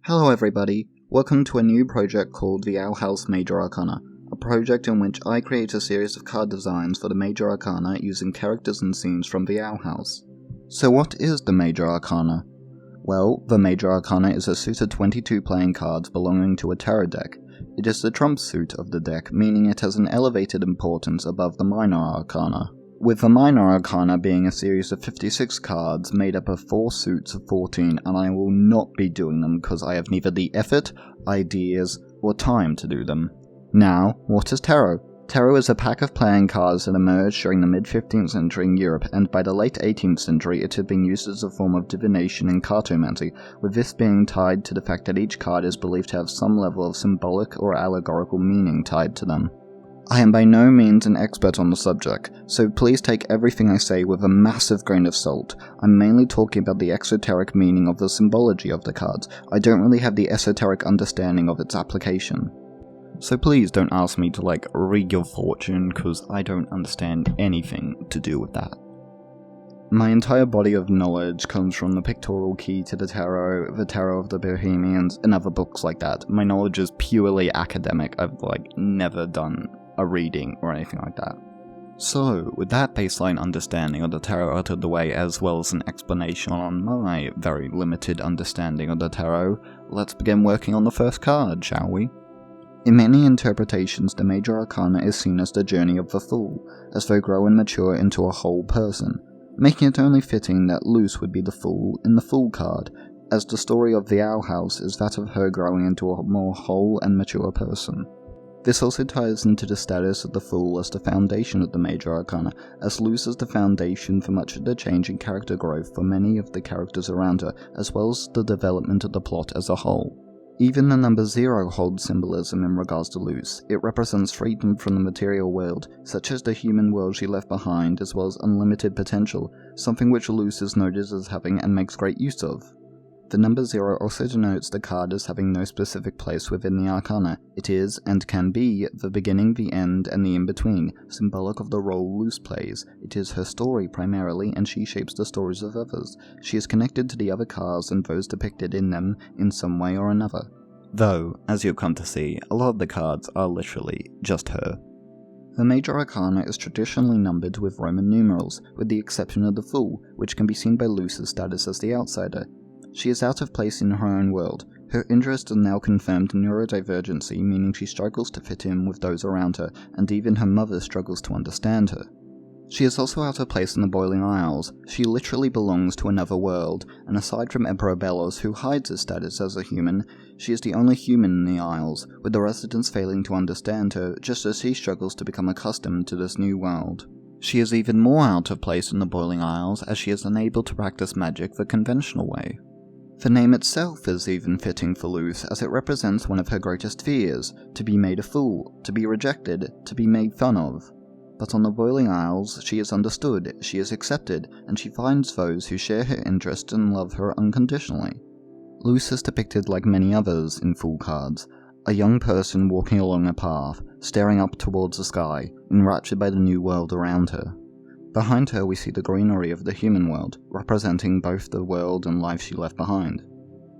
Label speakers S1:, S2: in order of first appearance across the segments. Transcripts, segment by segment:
S1: Hello everybody, welcome to a new project called the Owl House Major Arcana, a project in which I create a series of card designs for the Major Arcana using characters and scenes from the Owl House. So what is the Major Arcana? Well, the Major Arcana is a suit of 22 playing cards belonging to a tarot deck. It is the trump suit of the deck, meaning it has an elevated importance above the Minor Arcana, with the Minor Arcana being a series of 56 cards made up of 4 suits of 14, and I will not be doing them because I have neither the effort, ideas, or time to do them. Now, what is tarot? Tarot is a pack of playing cards that emerged during the mid-15th century in Europe, and by the late 18th century it had been used as a form of divination and cartomancy, with this being tied to the fact that each card is believed to have some level of symbolic or allegorical meaning tied to them. I am by no means an expert on the subject, so please take everything I say with a massive grain of salt. I'm mainly talking about the exoteric meaning of the symbology of the cards. I don't really have the esoteric understanding of its application. So please don't ask me to read your fortune, because I don't understand anything to do with that. My entire body of knowledge comes from the Pictorial Key to the Tarot of the Bohemians, and other books like that. My knowledge is purely academic. I've never done a reading or anything like that. So, with that baseline understanding of the tarot out of the way, as well as an explanation on my very limited understanding of the tarot, let's begin working on the first card, shall we? In many interpretations, the Major Arcana is seen as the journey of the Fool, as they grow and mature into a whole person, making it only fitting that Luce would be the Fool in the Fool card, as the story of the Owl House is that of her growing into a more whole and mature person. This also ties into the status of the Fool as the foundation of the Major Arcana, as Luce is the foundation for much of the change in character growth for many of the characters around her, as well as the development of the plot as a whole. Even the number 0 holds symbolism in regards to Luce. It represents freedom from the material world, such as the human world she left behind, as well as unlimited potential, something which Luce is noted as having and makes great use of. The number 0 also denotes the card as having no specific place within the Arcana. It is, and can be, the beginning, the end, and the in-between, symbolic of the role Luce plays. It is her story primarily, and she shapes the stories of others. She is connected to the other cards and those depicted in them in some way or another. Though, as you'll come to see, a lot of the cards are literally just her. The Major Arcana is traditionally numbered with Roman numerals, with the exception of the Fool, which can be seen by Luce's status as the outsider. She is out of place in her own world. Her interests are now confirmed neurodivergency, meaning she struggles to fit in with those around her, and even her mother struggles to understand her. She is also out of place in the Boiling Isles. She literally belongs to another world, and aside from Emperor Bellos, who hides his status as a human, she is the only human in the Isles, with the residents failing to understand her, just as she struggles to become accustomed to this new world. She is even more out of place in the Boiling Isles, as she is unable to practice magic the conventional way. The name itself is even fitting for Luce, as it represents one of her greatest fears, to be made a fool, to be rejected, to be made fun of. But on the Boiling Isles, she is understood, she is accepted, and she finds those who share her interests and love her unconditionally. Luce is depicted like many others in Fool cards, a young person walking along a path, staring up towards the sky, enraptured by the new world around her. Behind her we see the greenery of the human world, representing both the world and life she left behind.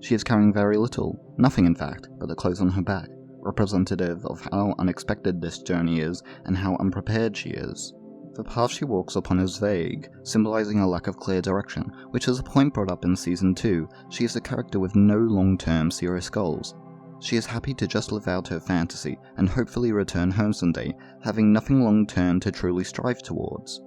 S1: She is carrying very little, nothing in fact, but the clothes on her back, representative of how unexpected this journey is and how unprepared she is. The path she walks upon is vague, symbolizing a lack of clear direction, which is a point brought up in Season 2. She is a character with no long-term serious goals. She is happy to just live out her fantasy and hopefully return home someday, having nothing long-term to truly strive towards.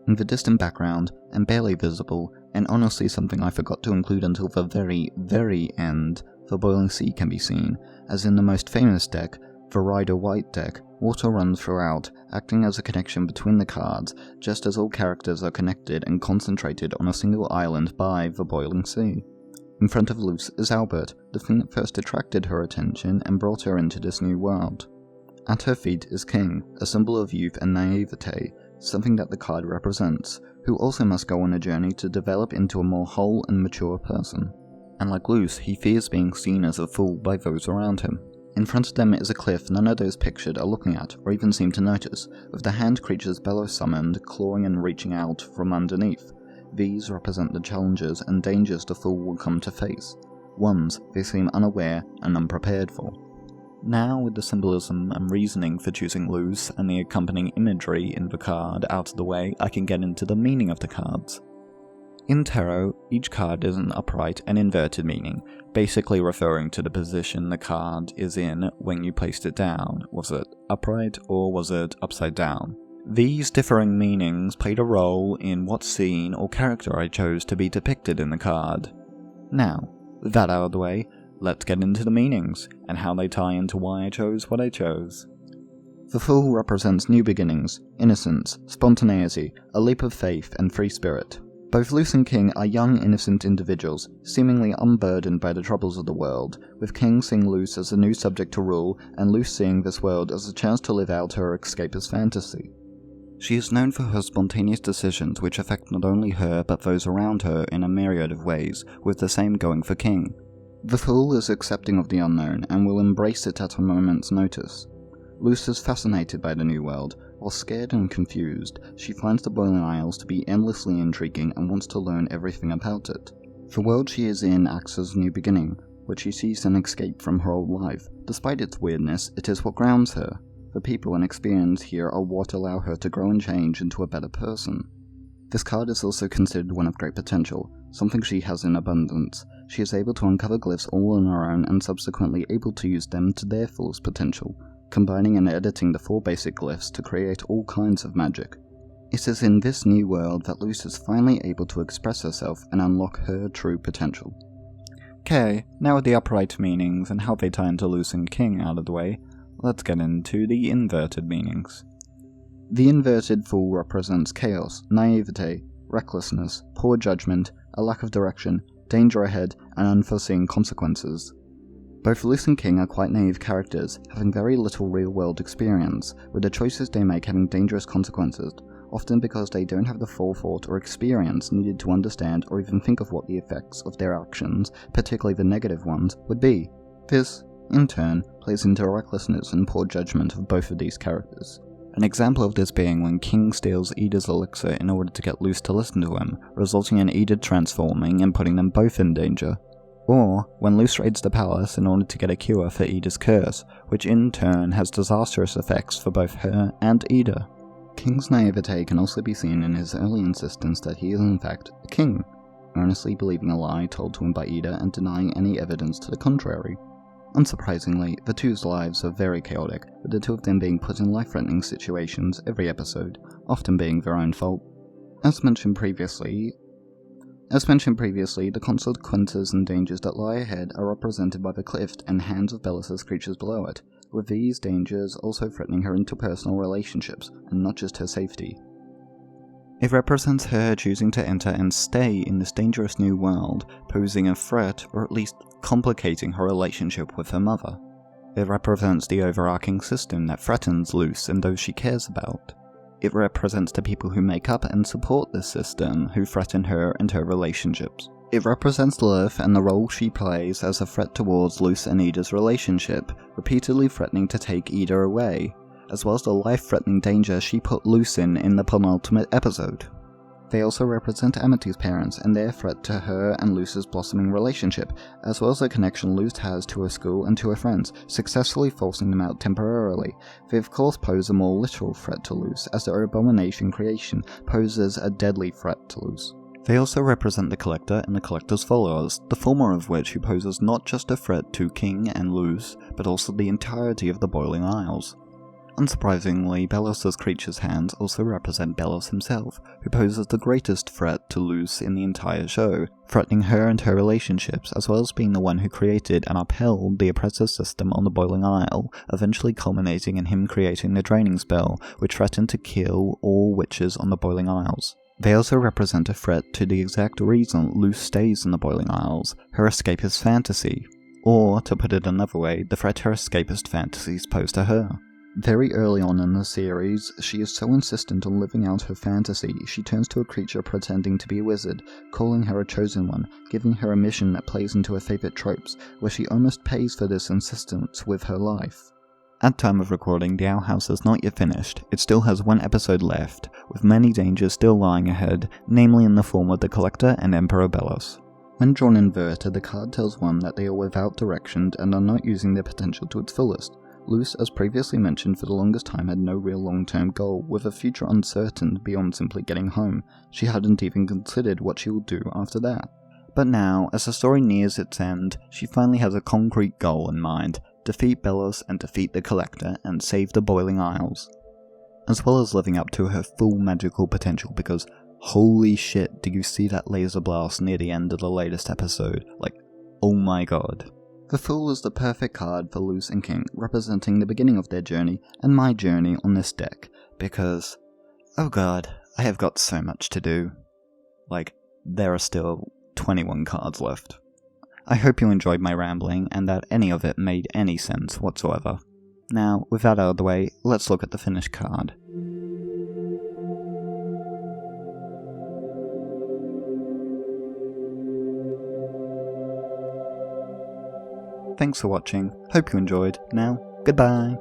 S1: In the distant background, and barely visible, and honestly something I forgot to include until the very, very end, the boiling sea can be seen, as in the most famous deck, the Rider White deck, water runs throughout, acting as a connection between the cards, just as all characters are connected and concentrated on a single island by the boiling sea. In front of Luce is Albert, the thing that first attracted her attention and brought her into this new world. At her feet is King, a symbol of youth and naivete, something that the card represents, who also must go on a journey to develop into a more whole and mature person. And like Luce, he fears being seen as a fool by those around him. In front of them is a cliff none of those pictured are looking at, or even seem to notice, with the hand creatures Bellos summoned clawing and reaching out from underneath. These represent the challenges and dangers the fool will come to face. ones they seem unaware and unprepared for. Now, with the symbolism and reasoning for choosing Luz and the accompanying imagery in the card out of the way, I can get into the meaning of the cards. In tarot, each card is an upright and inverted meaning, basically referring to the position the card is in when you placed it down. Was it upright or was it upside down? These differing meanings played a role in what scene or character I chose to be depicted in the card. Now, with that out of the way, let's get into the meanings, and how they tie into why I chose what I chose. The Fool represents new beginnings, innocence, spontaneity, a leap of faith, and free spirit. Both Luz and King are young, innocent individuals, seemingly unburdened by the troubles of the world, with King seeing Luz as a new subject to rule, and Luz seeing this world as a chance to live out her escapist fantasy. She is known for her spontaneous decisions which affect not only her but those around her in a myriad of ways, with the same going for King. The Fool is accepting of the unknown and will embrace it at a moment's notice. Luz is fascinated by the new world. While scared and confused, she finds the Boiling Isles to be endlessly intriguing and wants to learn everything about it. The world she is in acts as a new beginning, which she sees an escape from her old life. Despite its weirdness, it is what grounds her. The people and experience here are what allow her to grow and change into a better person. This card is also considered one of great potential, something she has in abundance. She is able to uncover glyphs all on her own and subsequently able to use them to their fullest potential, combining and editing the 4 basic glyphs to create all kinds of magic. It is in this new world that Luz is finally able to express herself and unlock her true potential. Okay, now with the upright meanings and how they tie into Luz and King out of the way, let's get into the inverted meanings. The inverted Fool represents chaos, naivete, recklessness, poor judgment, a lack of direction, danger ahead, and unforeseen consequences. Both Luz and King are quite naive characters, having very little real-world experience, with the choices they make having dangerous consequences, often because they don't have the forethought or experience needed to understand or even think of what the effects of their actions, particularly the negative ones, would be. This, in turn, plays into the recklessness and poor judgment of both of these characters. An example of this being when King steals Ida's elixir in order to get Luz to listen to him, resulting in Ida transforming and putting them both in danger. Or when Luz raids the palace in order to get a cure for Ida's curse, which in turn has disastrous effects for both her and Ida. King's naivete can also be seen in his early insistence that he is in fact a king, earnestly believing a lie told to him by Ida and denying any evidence to the contrary. Unsurprisingly, the two's lives are very chaotic, with the two of them being put in life-threatening situations every episode, often being their own fault. As mentioned previously, the consequences and dangers that lie ahead are represented by the cliff and hands of Bellis's creatures below it, with these dangers also threatening her interpersonal relationships, and not just her safety. It represents her choosing to enter and stay in this dangerous new world, posing a threat or at least complicating her relationship with her mother. It represents the overarching system that threatens Luz and those she cares about. It represents the people who make up and support this system, who threaten her and her relationships. It represents Lilith and the role she plays as a threat towards Luz and Ida's relationship, repeatedly threatening to take Ida away, as well as the life-threatening danger she put Luz in the penultimate episode. They also represent Amity's parents and their threat to her and Luz's blossoming relationship, as well as the connection Luz has to her school and to her friends, successfully forcing them out temporarily. They of course pose a more literal threat to Luz, as their abomination creation poses a deadly threat to Luz. They also represent the Collector and the Collector's followers, the former of which who poses not just a threat to King and Luz, but also the entirety of the Boiling Isles. Unsurprisingly, Bellis's creature's hands also represent Bellis himself, who poses the greatest threat to Luz in the entire show, threatening her and her relationships, as well as being the one who created and upheld the oppressive system on the Boiling Isle, eventually culminating in him creating the Draining Spell, which threatened to kill all witches on the Boiling Isles. They also represent a threat to the exact reason Luz stays in the Boiling Isles, her escapist fantasy. Or, to put it another way, the threat her escapist fantasies pose to her. Very early on in the series, she is so insistent on living out her fantasy, she turns to a creature pretending to be a wizard, calling her a chosen one, giving her a mission that plays into her favourite tropes, where she almost pays for this insistence with her life. At time of recording, the Owl House is not yet finished. It still has one episode left, with many dangers still lying ahead, namely in the form of the Collector and Emperor Bellis. When drawn inverted, the card tells one that they are without direction and are not using their potential to its fullest. Luce, as previously mentioned, for the longest time had no real long-term goal, with a future uncertain beyond simply getting home. She hadn't even considered what she will do after that. But now, as the story nears its end, she finally has a concrete goal in mind: defeat Bellos and defeat the Collector and save the Boiling Isles. As well as living up to her full magical potential, because holy shit, did you see that laser blast near the end of the latest episode? Like, oh my god. The Fool is the perfect card for Luce and King, representing the beginning of their journey and my journey on this deck, because, oh god, I have got so much to do. Like, there are still 21 cards left. I hope you enjoyed my rambling and that any of it made any sense whatsoever. Now, with that out of the way, let's look at the finished card. Thanks for watching, hope you enjoyed. Now, goodbye!